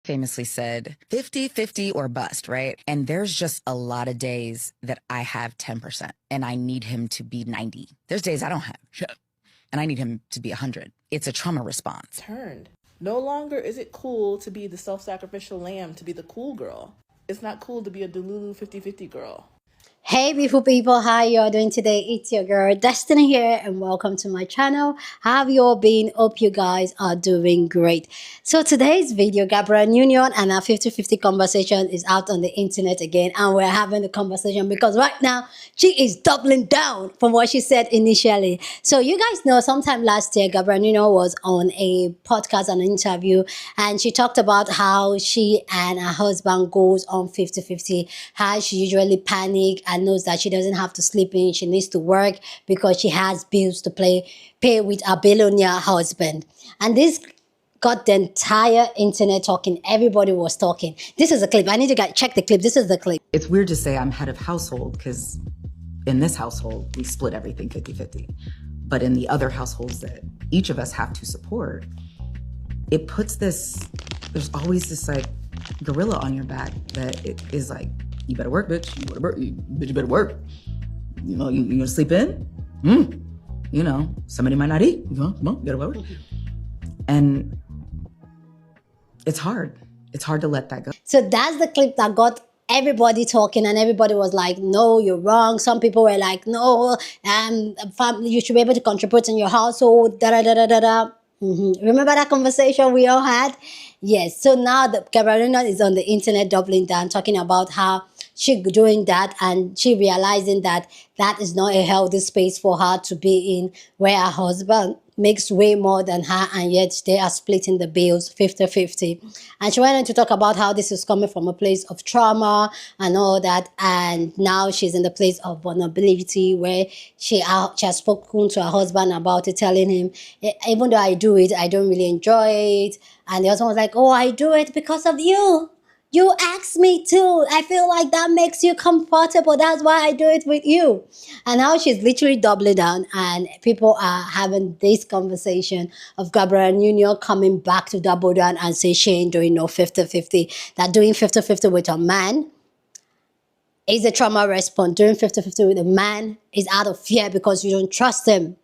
Famously said 50-50 or bust, right? And there's just a lot of days that I have 10% and I need him to be 90. There's days I don't have shit and I need him to be 100. It's a trauma response. Turned. No longer is it cool to be the self-sacrificial lamb, to be the cool girl. It's not cool to be a Delulu 50-50 girl. Hey beautiful people, how you all doing today? It's your girl Destiny here and welcome to my channel. How have you all been? Hope you guys are doing great. So today's video, Gabrielle Union and our 50-50 conversation is out on the internet again, and we're having the conversation because right now she is doubling down from what she said initially. So you guys know sometime last year Gabrielle Union was on a podcast and an interview, and she talked about how she and her husband goes on 50-50, how she usually panic and knows that she doesn't have to sleep in, she needs to work because she has bills to pay with a billionaire husband. And this got the entire internet talking. Everybody was talking. This is a clip. I need to check the clip. This is the clip. It's weird to say I'm head of household because in this household, we split everything 50-50. But in the other households that each of us have to support, it puts this, there's always this like gorilla on your back that it is like, you better work, bitch. You better work. Bitch, you better work. You know, you gonna sleep in? You know, somebody might not eat. Come on, you gotta work. And it's hard. It's hard to let that go. So that's the clip that got everybody talking, and everybody was like, no, you're wrong. Some people were like, no, you should be able to contribute in your household, da-da-da-da-da-da. Remember that conversation we all had? Yes. So now the Gabriella is on the internet doubling down, talking about how she doing that and she realizing that that is not a healthy space for her to be in, where her husband makes way more than her and yet they are splitting the bills 50-50. And she went on to talk about how this is coming from a place of trauma and all that, and now she's in the place of vulnerability where she has spoken to her husband about it, telling him, even though I do it, I don't really enjoy it. And the husband was like, oh, I do it because of you. You asked me to. I feel like that makes you comfortable. That's why I do it with you. And now she's literally doubling down, and people are having this conversation of Gabrielle Union coming back to double down and say she ain't doing no 50-50. That doing 50-50 with a man is a trauma response. Doing 50-50 with a man is out of fear because you don't trust him.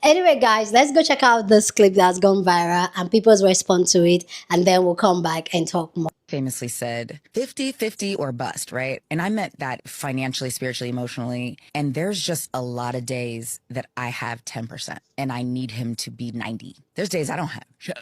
Anyway guys, let's go check out this clip that's gone viral and people's response to it, and then we'll come back and talk more. Famously said 50-50 or bust, right? And I meant that financially, spiritually, emotionally. And there's just a lot of days that I have 10% and I need him to be 90. There's days I don't have shit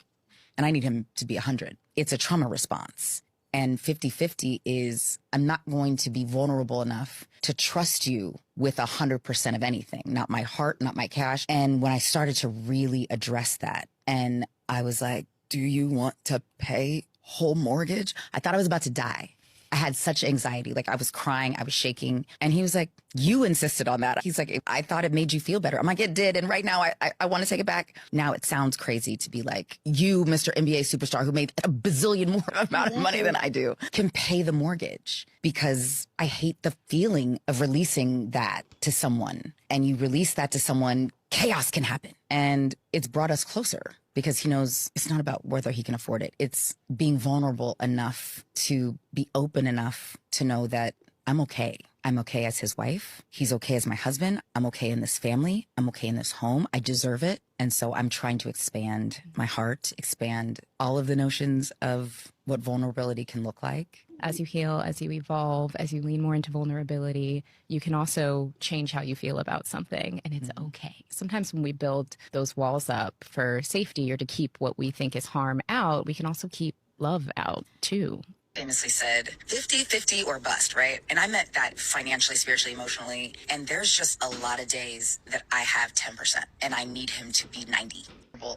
and I need him to be 100. It's a trauma response. And 50-50 is, I'm not going to be vulnerable enough to trust you with 100% of anything, not my heart, not my cash. And when I started to really address that, and I was like, do you want to pay whole mortgage? I thought I was about to die. I had such anxiety, like I was crying, I was shaking. And he was like, you insisted on that. He's like, I thought it made you feel better. I'm like, it did. And right now I want to take it back. Now it sounds crazy to be like, you, Mr. NBA superstar who made a bazillion more amount of money than I do, can pay the mortgage, because I hate the feeling of releasing that to someone. And you release that to someone, chaos can happen. And it's brought us closer, because he knows it's not about whether he can afford it. It's being vulnerable enough to be open enough to know that I'm okay. I'm okay as his wife. He's okay as my husband. I'm okay in this family. I'm okay in this home. I deserve it. And so I'm trying to expand my heart, expand all of the notions of what vulnerability can look like. As you heal, as you evolve, as you lean more into vulnerability, you can also change how you feel about something, and it's okay. Sometimes when we build those walls up for safety or to keep what we think is harm out, we can also keep love out too. Famously said 50-50 or bust, right? And I meant that financially, spiritually, emotionally. And there's just a lot of days that I have 10% and I need him to be 90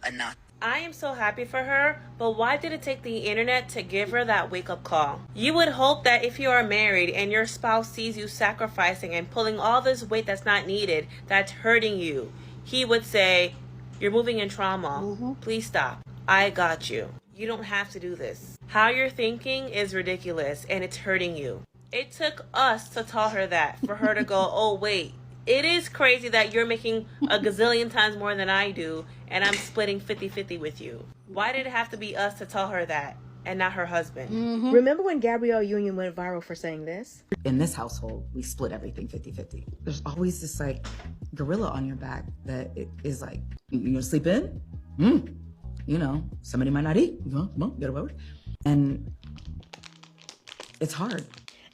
enough. I am so happy for her, but why did it take the internet to give her that wake-up call? You would hope that if you are married and your spouse sees you sacrificing and pulling all this weight that's not needed, that's hurting you, he would say, you're moving in trauma. Please stop. I got you. You don't have to do this. How you're thinking is ridiculous and it's hurting you. It took us to tell her that, for her to go, oh wait, It is crazy that you're making a gazillion times more than I do, and I'm splitting 50-50 with you. Why did it have to be us to tell her that, and not her husband? Remember when Gabrielle Union went viral for saying this? In this household, we split everything 50-50. There's always this like gorilla on your back that is like, you gonna sleep in? You know, somebody might not eat. Come on, get over it. And it's hard.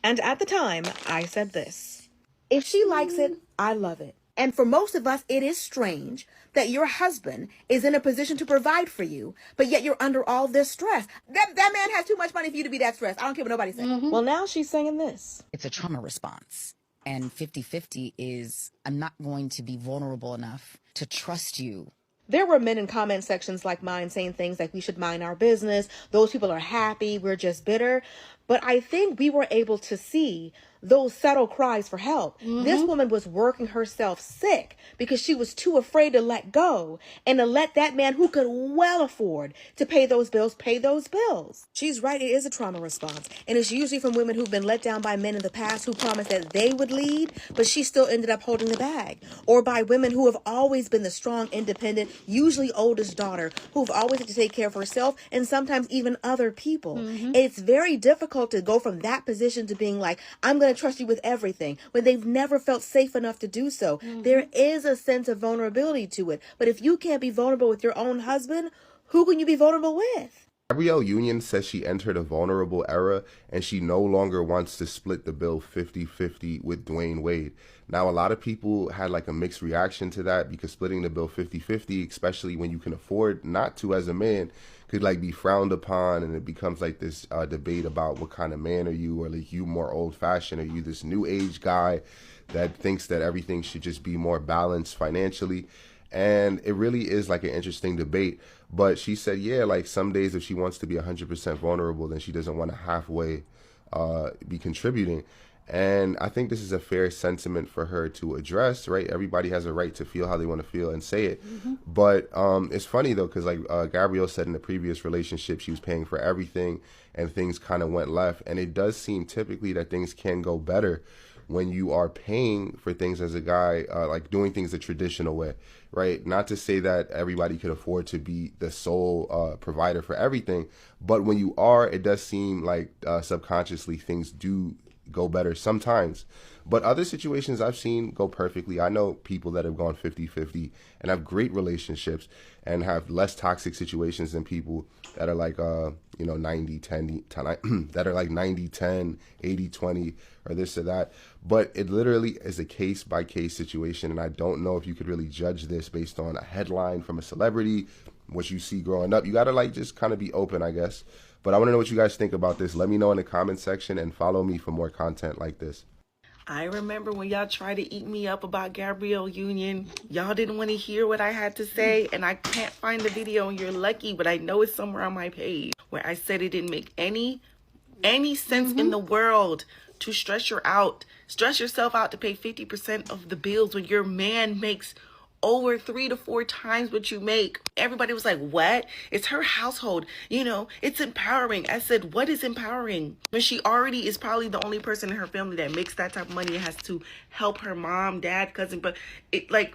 And at the time, I said this: if she likes it, I love it. And for most of us, it is strange that your husband is in a position to provide for you, but yet you're under all this stress. That man has too much money for you to be that stressed. I don't care what nobody says. Well, now she's saying this. It's a trauma response. And 50-50 is, I'm not going to be vulnerable enough to trust you. There were men in comment sections like mine saying things like we should mind our business. Those people are happy. We're just bitter. But I think we were able to see those subtle cries for help. This woman was working herself sick because she was too afraid to let go and to let that man who could well afford to pay those bills. She's right. It is a trauma response. And it's usually from women who've been let down by men in the past who promised that they would lead, but she still ended up holding the bag. Or by women who have always been the strong, independent, usually oldest daughter who've always had to take care of herself and sometimes even other people. It's very difficult to go from that position to being like, I'm going to trust you with everything, when they've never felt safe enough to do so. There is a sense of vulnerability to it. But if you can't be vulnerable with your own husband, who can you be vulnerable with? Gabrielle Union says she entered a vulnerable era and she no longer wants to split the bill 50-50 with Dwayne Wade. Now, a lot of people had like a mixed reaction to that because splitting the bill 50-50, especially when you can afford not to as a man, could like be frowned upon, and it becomes like this debate about what kind of man are you, or like you more old fashioned, are you this new age guy that thinks that everything should just be more balanced financially. And it really is like an interesting debate. But she said, yeah, like some days if she wants to be 100% vulnerable, then she doesn't want to halfway be contributing. And I think this is a fair sentiment for her to address, right? Everybody has a right to feel how they want to feel and say it. But it's funny, though, because like Gabrielle said in the previous relationship, she was paying for everything and things kind of went left. And it does seem typically that things can go better when you are paying for things as a guy, like doing things the traditional way, right? Not to say that everybody could afford to be the sole provider for everything, but when you are, it does seem like subconsciously things do go better sometimes. But other situations I've seen go perfectly. I know people that have gone 50-50 and have great relationships and have less toxic situations than people that are like 90-10 that are like 90-10, 80-20 or this or that. But it literally is a case by case situation, and I don't know if you could really judge this based on a headline from a celebrity, what you see growing up. You got to like just kind of be open, I guess. But I want to know what you guys think about this. Let me know in the comment section and follow me for more content like this. I remember when y'all tried to eat me up about Gabrielle Union. Y'all didn't want to hear what I had to say, and I can't find the video, and you're lucky, but I know it's somewhere on my page where I said it didn't make any sense in the world to stress yourself out to pay 50% of the bills when your man makes over 3 to 4 times what you make. Everybody was like, what? It's her household. You know, it's empowering. I said, what is empowering? When she already is probably the only person in her family that makes that type of money and has to help her mom, dad, cousin. But it like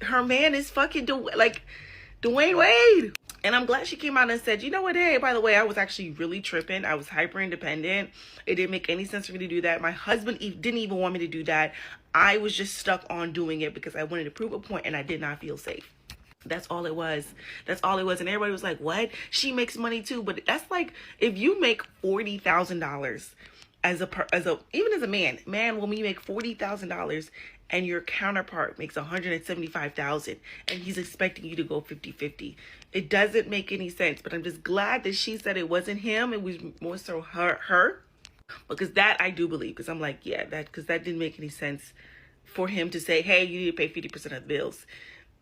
her man is fucking Dwayne Wade. And I'm glad she came out and said, you know what, hey, by the way, I was actually really tripping. I was hyper independent. It didn't make any sense for me to do that. My husband didn't even want me to do that. I was just stuck on doing it because I wanted to prove a point and I did not feel safe. That's all it was. And everybody was like, what? She makes money too. But that's like, if you make $40,000 even as a man, when you make $40,000 and your counterpart makes $175,000 and he's expecting you to go 50-50. It doesn't make any sense, but I'm just glad that she said it wasn't him. It was more so her. Because that I do believe, because I'm like, yeah, because that didn't make any sense for him to say, hey, you need to pay 50% of the bills.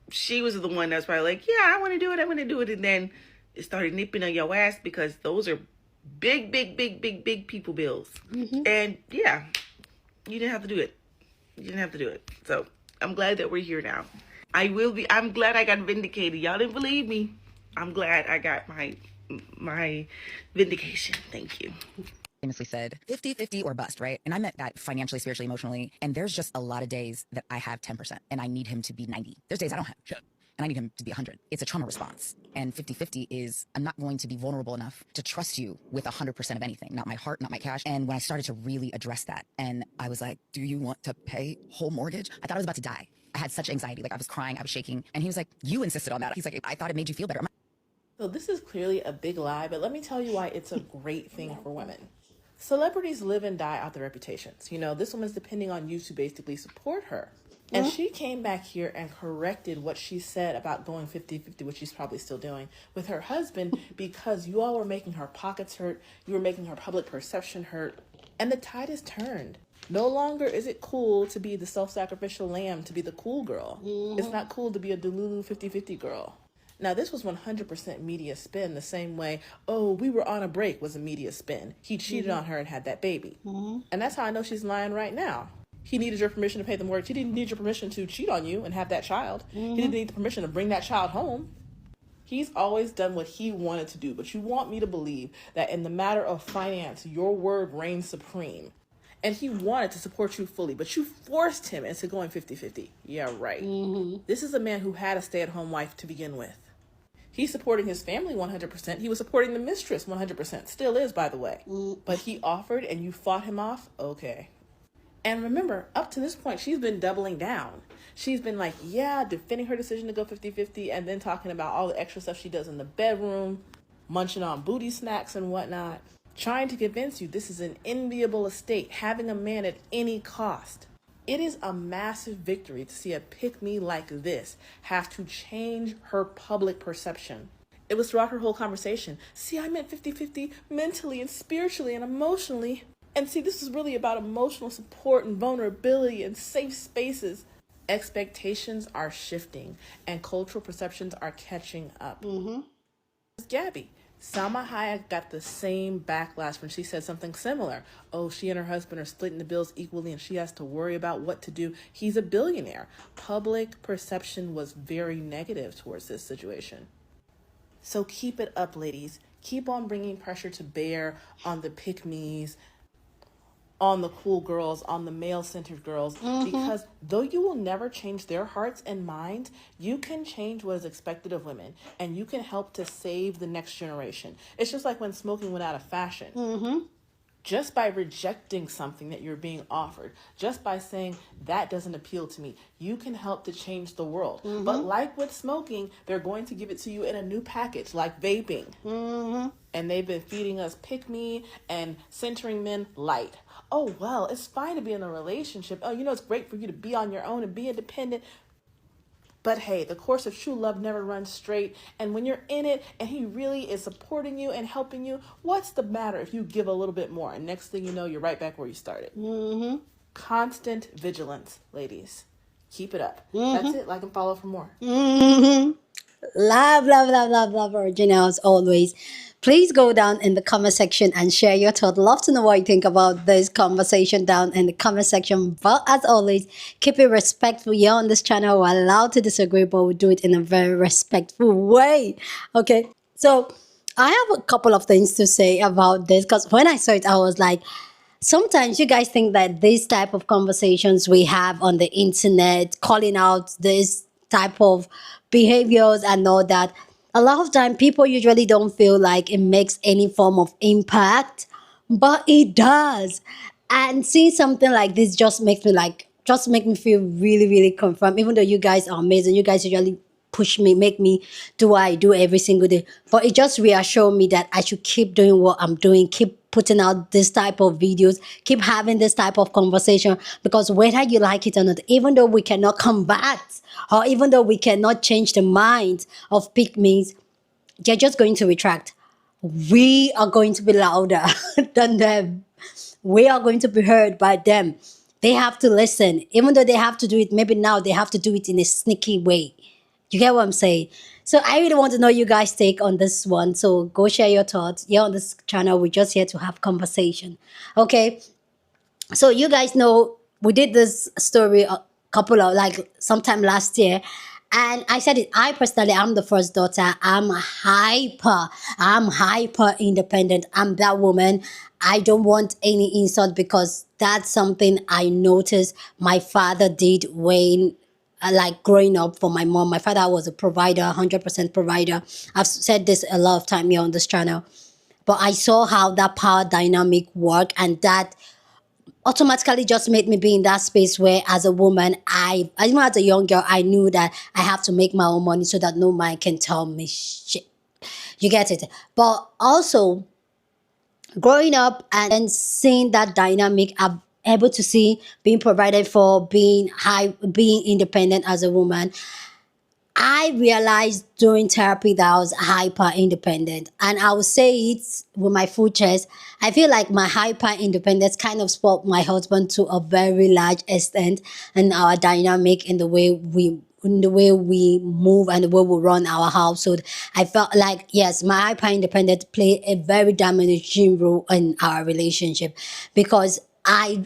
She was the one that was probably like, yeah, I want to do it. And then it started nipping on your ass because those are big people bills. And yeah, you didn't have to do it. So I'm glad that we're here now. I'm glad I got vindicated. Y'all didn't believe me. I'm glad I got my vindication. Thank you. famously said 50-50 or bust, right? And I meant that financially, spiritually, emotionally. And there's just a lot of days that I have 10% and I need him to be 90. There's days I don't have shit and I need him to be 100. It's a trauma response. And 50-50 is I'm not going to be vulnerable enough to trust you with 100% of anything, not my heart, not my cash. And when I started to really address that, and I was like, do you want to pay whole mortgage? I thought I was about to die. I had such anxiety. Like I was crying, I was shaking. And he was like, you insisted on that. He's like, I thought it made you feel better. So this is clearly a big lie, but let me tell you why it's a great thing for women. Celebrities live and die out their reputations. You know, this woman's depending on you to basically support her. And she came back here and corrected what she said about going 50-50, which she's probably still doing, with her husband because you all were making her pockets hurt. You were making her public perception hurt. And the tide has turned. No longer is it cool to be the self-sacrificial lamb, to be the cool girl. It's not cool to be a Delulu 50-50 girl. Now, this was 100% media spin, the same way, oh, we were on a break was a media spin. He cheated on her and had that baby. And that's how I know she's lying right now. He needed your permission to pay the mortgage. He didn't need your permission to cheat on you and have that child. He didn't need the permission to bring that child home. He's always done what he wanted to do. But you want me to believe that in the matter of finance, your word reigns supreme. And he wanted to support you fully, but you forced him into going 50-50. Yeah, right. This is a man who had a stay-at-home wife to begin with. He's supporting his family 100%. He was supporting the mistress 100%. Still is, by the way. But he offered and you fought him off? Okay. And remember, up to this point, she's been doubling down. She's been like, yeah, defending her decision to go 50-50 and then talking about all the extra stuff she does in the bedroom, munching on booty snacks and whatnot, trying to convince you this is an enviable estate, having a man at any cost. It is a massive victory to see a pick-me like this have to change her public perception. It was throughout her whole conversation. See, I meant 50-50 mentally and spiritually and emotionally. And see, this is really about emotional support and vulnerability and safe spaces. Expectations are shifting and cultural perceptions are catching up. It's Gabby. Salma Hayek got the same backlash when she said something similar. Oh, she and her husband are splitting the bills equally and she has to worry about what to do. He's a billionaire. Public perception was very negative towards this situation. So keep it up, ladies. Keep on bringing pressure to bear on the pick-me's, on the cool girls, on the male-centered girls, because though you will never change their hearts and minds, you can change what is expected of women, and you can help to save the next generation. It's just like when smoking went out of fashion. Just by rejecting something that you're being offered, just by saying that doesn't appeal to me, you can help to change the world. But like with smoking, they're going to give it to you in a new package, like vaping. And they've been feeding us pick me and centering men light. Oh, well, it's fine to be in a relationship. Oh, you know, it's great for you to be on your own and be independent. But hey, the course of true love never runs straight. And when you're in it and he really is supporting you and helping you, what's the matter if you give a little bit more? And next thing you know, you're right back where you started. Constant vigilance, ladies. Keep it up. That's it. Like and follow for more. Love, love, love, love, love originals always. Please go down in the comment section and share your thoughts. Love to know what you think about this conversation down in the comment section. But as always, keep it respectful. Here on this channel, we're allowed to disagree, but we do it in a very respectful way. Okay, so I have a couple of things to say about this because when I saw it, I was like, sometimes you guys think that this type of conversations we have on the internet, calling out this type of behaviors and all that, a lot of time people usually don't feel like it makes any form of impact, but it does. And seeing something like this just makes me feel really, really confirmed. Even though you guys are amazing, you guys usually push me, make me do what I do every single day. But it just reassures me that I should keep doing what I'm doing, keep putting out this type of videos, keep having this type of conversation, because whether you like it or not, even though we cannot combat or even though we cannot change the minds of pygmies, they're just going to retract. We are going to be louder than them. We are going to be heard by them. They have to listen. Even though they have to do it, maybe now they have to do it in a sneaky way. You get what I'm saying? So I really want to know you guys' take on this one. So go share your thoughts. Here on this channel, we're just here to have conversation. Okay? So you guys know we did this story a couple of, like, sometime last year. And I said it, I personally, I'm the first daughter. I'm hyper independent. I'm that woman. I don't want any insult because that's something I noticed my father did when like growing up for my mom. My father was a provider, 100% provider. I've said this a lot of time here on this channel. But I saw how that power dynamic worked, and that automatically just made me be in that space where as a woman, even as a young girl, I knew that I have to make my own money so that no man can tell me shit. You get it? But also growing up and seeing that dynamic, I'm able to see being provided for, being independent as a woman. I realized during therapy that I was hyper independent. And I would say it with my full chest. I feel like my hyper independence kind of spoiled my husband to a very large extent, and our dynamic in the way we move and the way we run our household. I felt like, yes, my hyper independence played a very diminishing role in our relationship, because I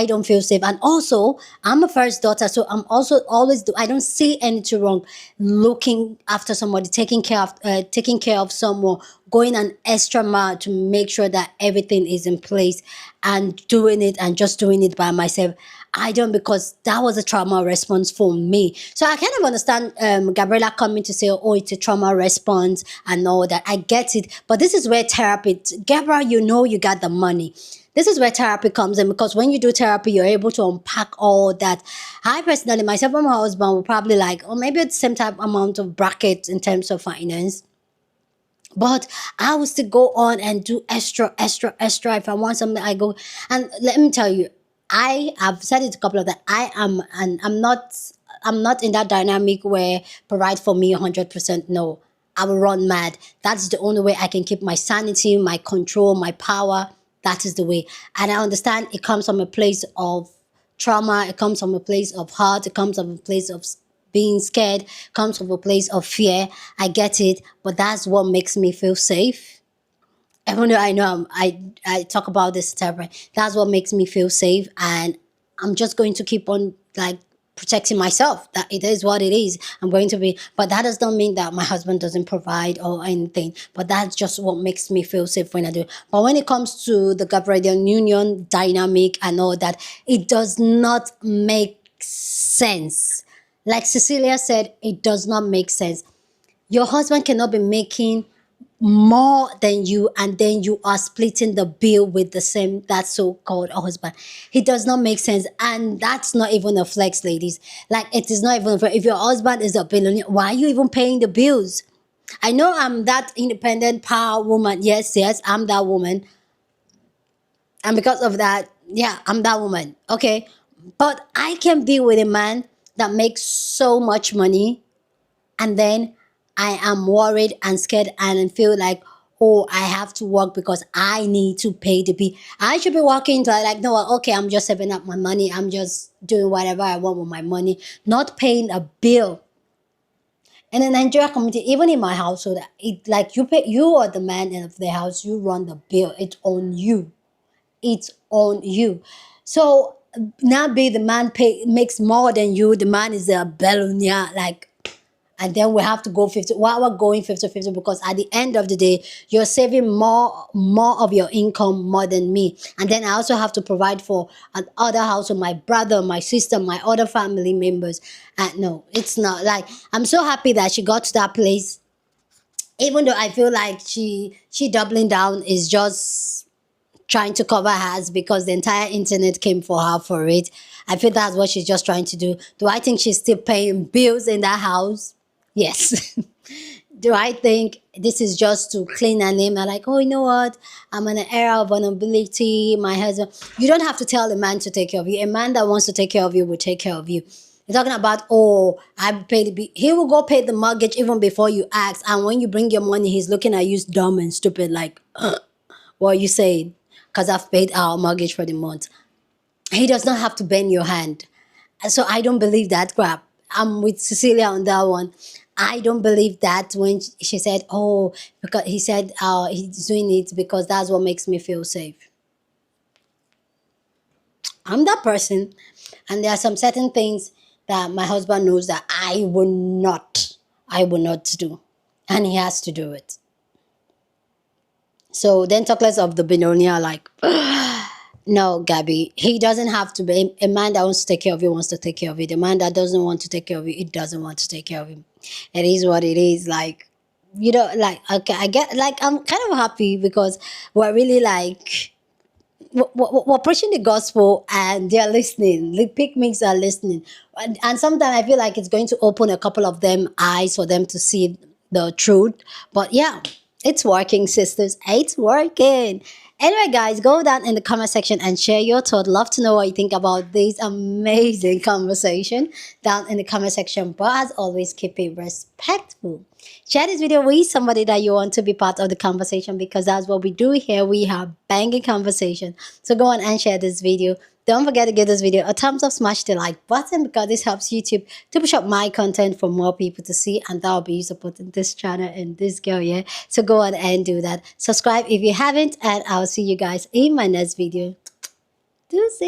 don't feel safe. And also I'm a first daughter, so I'm also always I don't see anything wrong looking after somebody, taking care of someone, going an extra mile to make sure that everything is in place, and doing it and just doing it by myself. I don't, because that was a trauma response for me. So I kind of understand Gabriella coming to say, oh, it's a trauma response and all that. I get it. But this is where therapy, Gabrielle, you got the money. This is where therapy comes in, because when you do therapy, you're able to unpack all that. I personally, myself and my husband will probably maybe it's the same type amount of brackets in terms of finance. But I will still go on and do extra. If I want something, I go. And let me tell you, I have said it a couple of times. I'm not in that dynamic where provide for me 100%. No, I will run mad. That's the only way I can keep my sanity, my control, my power. That is the way. And I understand it comes from a place of trauma. It comes from a place of hurt. It comes from a place of being scared. It comes from a place of fear. I get it. But that's what makes me feel safe. Even though I know I talk about this terribly, that's what makes me feel safe. And I'm just going to keep on protecting myself. That it is what it is. I'm going to be, but that does not mean that my husband doesn't provide or anything. But that's just what makes me feel safe when I do. But when it comes to the Gabrielle Union dynamic and all that, it does not make sense. Like Cecilia said, it does not make sense. Your husband cannot be making more than you, and then you are splitting the bill with that so-called husband. It does not make sense. And that's not even a flex, ladies. It is not even, if your husband is a billionaire, why are you even paying the bills? I know I'm that independent power woman. Yes, I'm that woman. And because of that, yeah, I'm that woman. Okay. But I can be with a man that makes so much money, and then I am worried and scared and feel like, oh, I have to work because I need to pay the bill. I should be working to no, okay, I'm just saving up my money. I'm just doing whatever I want with my money, not paying a bill. In the Nigeria community, even in my household, you are the man of the house, you run the bill. It's on you. It's on you. So now be the man makes more than you. The man is a billionaire, and then we have to go 50. Why we're going 50-50? Because at the end of the day, you're saving more of your income more than me. And then I also have to provide for other household, my brother, my sister, my other family members. And no, it's not. I'm so happy that she got to that place. Even though I feel like she doubling down is just trying to cover her ass because the entire internet came for her for it. I feel that's what she's just trying to do. Do I think she's still paying bills in that house? Yes. Do I think this is just to clean her name? I'm oh, you know what? I'm in an era of vulnerability. My husband. You don't have to tell a man to take care of you. A man that wants to take care of you will take care of you. You're talking about, oh, I paid the bill. He will go pay the mortgage even before you ask. And when you bring your money, he's looking at you dumb and stupid what are you saying? Because I've paid our mortgage for the month. He does not have to bend your hand. So I don't believe that crap. I'm with Cecilia on that one. I don't believe that when she said, oh, because he said he's doing it because that's what makes me feel safe. I'm that person. And there are some certain things that my husband knows that I will not do. And he has to do it. So then talk less of the billionaire, like, no, Gabby, he doesn't have to be. A man that wants to take care of you wants to take care of you. The man that doesn't want to take care of you, it doesn't want to take care of him. It is what it is. Like, you know, like, okay, I get, like, I'm kind of happy because we're really like, we're preaching the gospel and they're listening. The picnics are listening. And sometimes I feel like it's going to open a couple of them eyes for them to see the truth. But yeah, it's working, sisters. It's working. Anyway, guys, go down in the comment section and share your thought. Love to know what you think about this amazing conversation down in the comment section. But as always, keep it respectful. Share this video with somebody that you want to be part of the conversation, because that's what we do here. We have banging conversation. So go on and share this video. Don't forget to give this video a thumbs up, smash the like button, because this helps YouTube to push up my content for more people to see, and that will be you supporting this channel and this girl, yeah? So go on and do that. Subscribe if you haven't, and I'll see you guys in my next video. Do see.